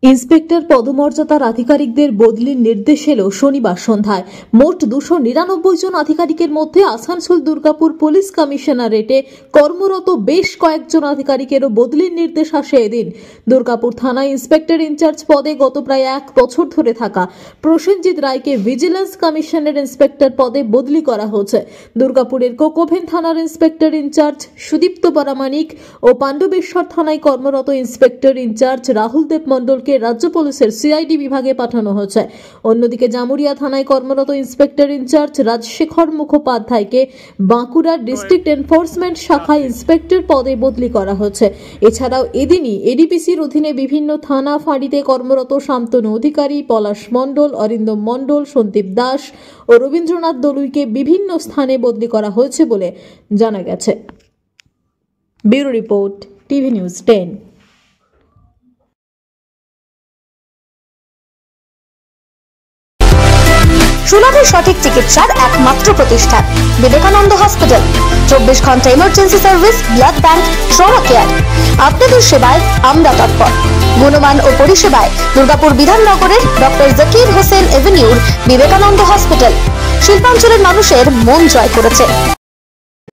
Inspector পদমর্যাদার আধিকারিকদের বদলির নির্দেশ এলো শনিবার সন্ধ্যায়। মোট 299 জন আধিকারিকের মধ্যে আসানসোল দুর্গাপুর পুলিশ কমিশনারেটে কর্মরত বেশ কয়েকজন আধিকারিকেরও বদলির নির্দেশ আসে এদিন। দুর্গাপুর থানায় ইন্সপেক্টর ইনচার্জ পদে গত প্রায় 1 বছর ধরে থাকা প্রসেনজিৎ রায়কে ভিজিলেন্স কমিশনের ইন্সপেক্টর পদে বদলি করা হয়েছে। দুর্গাপুরের কোকোভেন থানার ইন্সপেক্টর ইনচার্জ সুদীপ্ত পরামানিক ও পাণ্ডবেশ্বর থানায় কর্মরত ইন্সপেক্টর ইনচার্জ রাহুল দেব মণ্ডল রাজ্য পুলিশের সিআইডি বিভাগে পাঠানো হয়েছে। অন্যদিকে জামুরিয়া থানায় কর্মরত ইন্সপেক্টর ইনচার্জ রাজশেখর মুখোপাধ্যায়কে বাঁকুড়া ডিস্ট্রিক্ট এনফোর্সমেন্ট শাখায় ইন্সপেক্টর পদে বদলি করা হয়েছে। এছাড়াও এদিনই এডিপিসির অধীনে বিভিন্ন থানা ফাঁড়িতে কর্মরত শান্তনু অধিকারী, পলাশ মণ্ডল, অরিন্দম মণ্ডল, সন্দীপ দাস ও রবীন্দ্রনাথ দলুইকে বিভিন্ন স্থানে বদলি করা হয়েছে বলে জানা গেছে। Bureau report, TV news 10। সুলভের সঠিক চিকিৎসার একমাত্র প্রতিষ্ঠান বিবেকানন্দ হসপিটাল। 24 ঘন্টা emergency service, blood bank, trauma care. আপনাদের সেবায় আমরা তৎপর। গুণমান ও পরিষেবায় দুর্গাপুর বিধাননগরের ডক্টর জাকির হোসেন এভিনিউর বিবেকানন্দ হসপিটাল শিল্পাঞ্চলের মানুষের মন জয় করেছে।